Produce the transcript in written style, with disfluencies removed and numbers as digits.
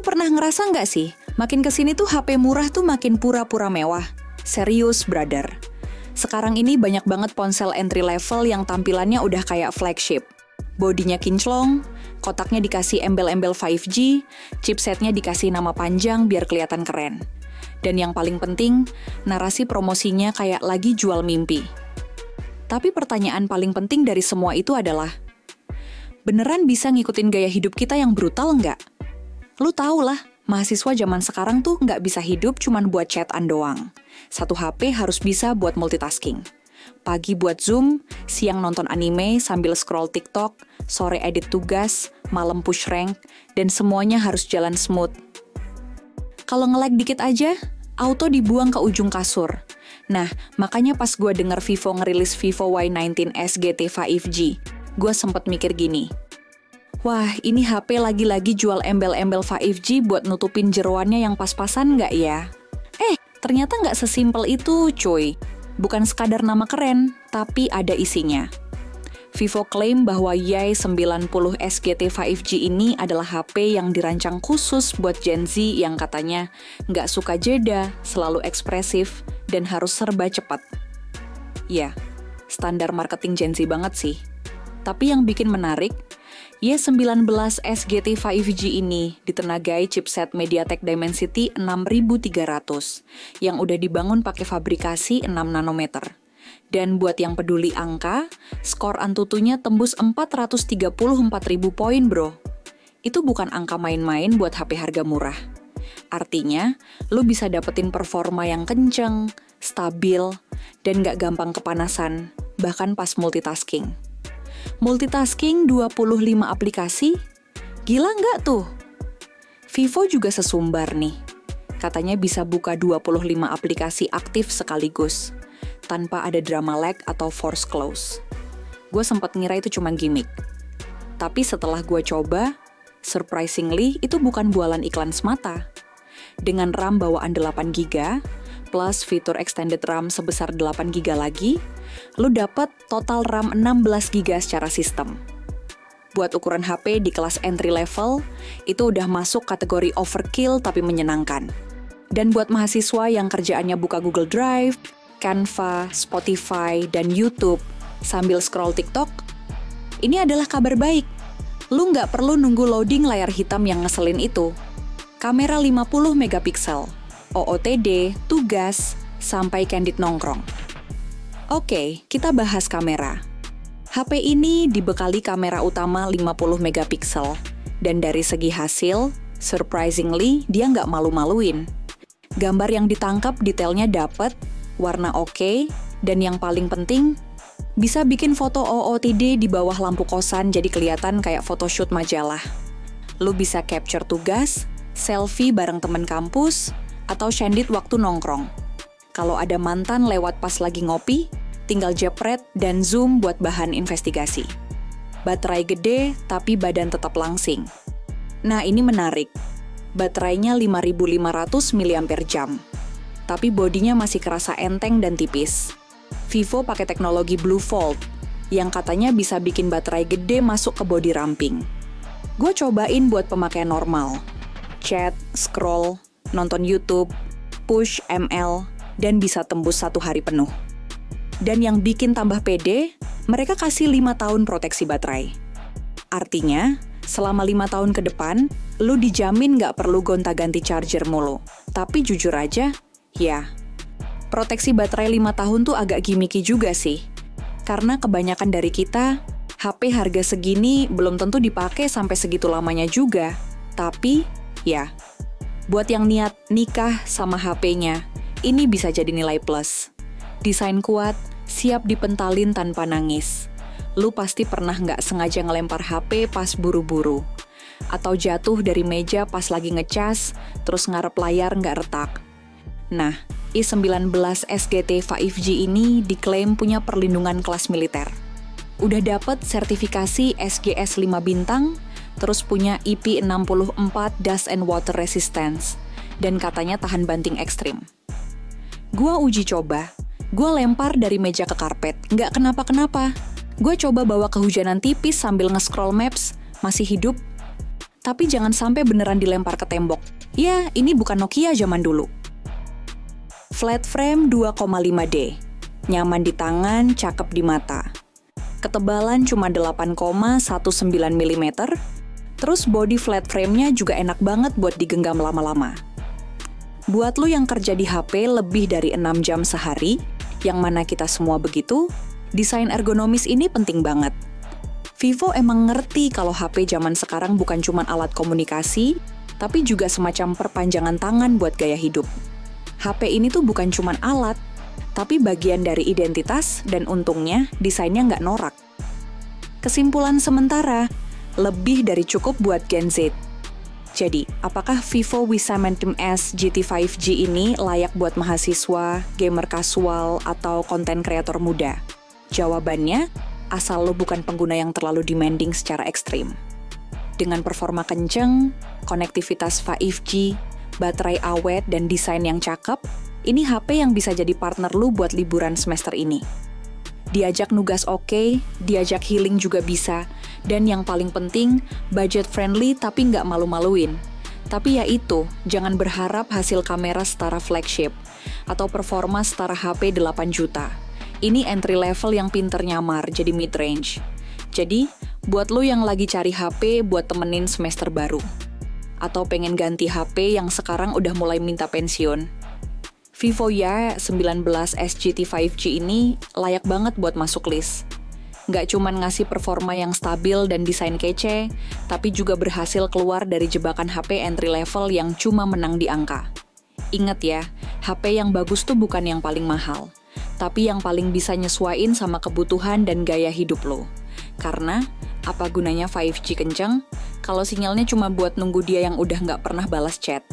Lu pernah ngerasa nggak sih, makin kesini tuh HP murah tuh makin pura-pura mewah? Serius, brother. Sekarang ini banyak banget ponsel entry level yang tampilannya udah kayak flagship. Bodinya kinclong, kotaknya dikasih embel-embel 5G, chipsetnya dikasih nama panjang biar kelihatan keren. Dan yang paling penting, narasi promosinya kayak lagi jual mimpi. Tapi pertanyaan paling penting dari semua itu adalah, beneran bisa ngikutin gaya hidup kita yang brutal nggak? Lu tau lah, mahasiswa zaman sekarang tuh nggak bisa hidup cuman buat chatan doang. Satu HP harus bisa buat multitasking. Pagi buat Zoom, siang nonton anime sambil scroll TikTok, sore edit tugas, malam push rank, dan semuanya harus jalan smooth. Kalau nge-lag dikit aja, auto dibuang ke ujung kasur. Nah, makanya pas gue denger Vivo ngerilis Vivo Y19s GT 5G, gue sempet mikir gini, wah, ini HP lagi-lagi jual embel-embel 5G buat nutupin jeroannya yang pas-pasan nggak ya? Ternyata nggak sesimpel itu, cuy. Bukan sekadar nama keren, tapi ada isinya. Vivo klaim bahwa Y90s GT 5G ini adalah HP yang dirancang khusus buat Gen Z yang katanya nggak suka jeda, selalu ekspresif, dan harus serba cepat. Ya, standar marketing Gen Z banget sih. Tapi yang bikin menarik, Y19s GT 5G ini ditenagai chipset MediaTek Dimensity 6300 yang udah dibangun pakai fabrikasi 6 nanometer. Dan buat yang peduli angka, skor Antutunya tembus 434.000 poin, bro. Itu bukan angka main-main buat HP harga murah. Artinya, lu bisa dapetin performa yang kenceng, stabil, dan nggak gampang kepanasan, bahkan pas multitasking. Multitasking 25 aplikasi? Gila nggak tuh? Vivo juga sesumbar nih. Katanya bisa buka 25 aplikasi aktif sekaligus, tanpa ada drama lag atau force close. Gue sempat ngira itu cuma gimmick. Tapi setelah gue coba, surprisingly itu bukan bualan iklan semata. Dengan RAM bawaan 8GB, plus fitur extended RAM sebesar 8GB lagi, lu dapet total RAM 16GB secara sistem. Buat ukuran HP di kelas entry level, itu udah masuk kategori overkill tapi menyenangkan. Dan buat mahasiswa yang kerjaannya buka Google Drive, Canva, Spotify, dan YouTube sambil scroll TikTok, ini adalah kabar baik. Lu nggak perlu nunggu loading layar hitam yang ngeselin itu. Kamera 50 megapiksel, OOTD, tugas, sampai candid nongkrong. Oke, kita bahas kamera. HP ini dibekali kamera utama 50 megapiksel, dan dari segi hasil, surprisingly, dia nggak malu-maluin. Gambar yang ditangkap detailnya dapet, warna oke, dan yang paling penting, bisa bikin foto OOTD di bawah lampu kosan jadi kelihatan kayak photoshoot majalah. Lu bisa capture tugas, selfie bareng temen kampus, atau candid waktu nongkrong. Kalau ada mantan lewat pas lagi ngopi, tinggal jepret dan zoom buat bahan investigasi. Baterai gede, tapi badan tetap langsing. Nah, ini menarik. Baterainya 5.500 mAh. Tapi bodinya masih kerasa enteng dan tipis. Vivo pakai teknologi BlueFold, yang katanya bisa bikin baterai gede masuk ke bodi ramping. Gue cobain buat pemakaian normal. Chat, scroll, nonton YouTube, push ML, dan bisa tembus 1 hari penuh. Dan yang bikin tambah pede, mereka kasih 5 tahun proteksi baterai. Artinya, selama 5 tahun ke depan, lu dijamin nggak perlu gonta-ganti charger mulu. Tapi jujur aja, ya, proteksi baterai 5 tahun tuh agak gimmicky juga sih. Karena kebanyakan dari kita, HP harga segini belum tentu dipakai sampai segitu lamanya juga. Tapi, ya, buat yang niat nikah sama HP-nya, ini bisa jadi nilai plus. Desain kuat, siap dipentalin tanpa nangis. Lu pasti pernah nggak sengaja ngelempar HP pas buru-buru. Atau jatuh dari meja pas lagi ngecas, terus ngarep layar nggak retak. Nah, Y19s GT 5G ini diklaim punya perlindungan kelas militer. Udah dapet sertifikasi SGS 5 bintang, terus punya IP64 Dust and Water Resistance, dan katanya tahan banting ekstrim. Gua uji coba, gua lempar dari meja ke karpet, nggak kenapa-kenapa. Gua coba bawa kehujanan tipis sambil nge-scroll maps, masih hidup. Tapi jangan sampai beneran dilempar ke tembok. Ya, ini bukan Nokia zaman dulu. Flat frame 2,5D. Nyaman di tangan, cakep di mata. Ketebalan cuma 8,19 mm. Terus body flat frame-nya juga enak banget buat digenggam lama-lama. Buat lo yang kerja di HP lebih dari 6 jam sehari, yang mana kita semua begitu, desain ergonomis ini penting banget. Vivo emang ngerti kalau HP zaman sekarang bukan cuma alat komunikasi, tapi juga semacam perpanjangan tangan buat gaya hidup. HP ini tuh bukan cuma alat, tapi bagian dari identitas dan untungnya desainnya nggak norak. Kesimpulan sementara, lebih dari cukup buat Gen Z. Jadi, apakah Vivo V70 S GT 5G ini layak buat mahasiswa, gamer kasual, atau konten kreator muda? Jawabannya, asal lo bukan pengguna yang terlalu demanding secara ekstrim. Dengan performa kenceng, konektivitas 5G, baterai awet, dan desain yang cakep, ini HP yang bisa jadi partner lo buat liburan semester ini. Diajak nugas oke, diajak healing juga bisa, dan yang paling penting, budget friendly tapi nggak malu-maluin. Tapi ya itu, jangan berharap hasil kamera setara flagship, atau performa setara HP 8 juta. Ini entry level yang pinter nyamar, jadi mid-range. Jadi, buat lo yang lagi cari HP buat temenin semester baru, atau pengen ganti HP yang sekarang udah mulai minta pensiun, Vivo Y19S GT 5G ini layak banget buat masuk list. Nggak cuman ngasih performa yang stabil dan desain kece, tapi juga berhasil keluar dari jebakan HP entry level yang cuma menang di angka. Ingat ya, HP yang bagus tuh bukan yang paling mahal, tapi yang paling bisa nyesuain sama kebutuhan dan gaya hidup lo. Karena, apa gunanya 5G kenceng, kalau sinyalnya cuma buat nunggu dia yang udah nggak pernah balas chat?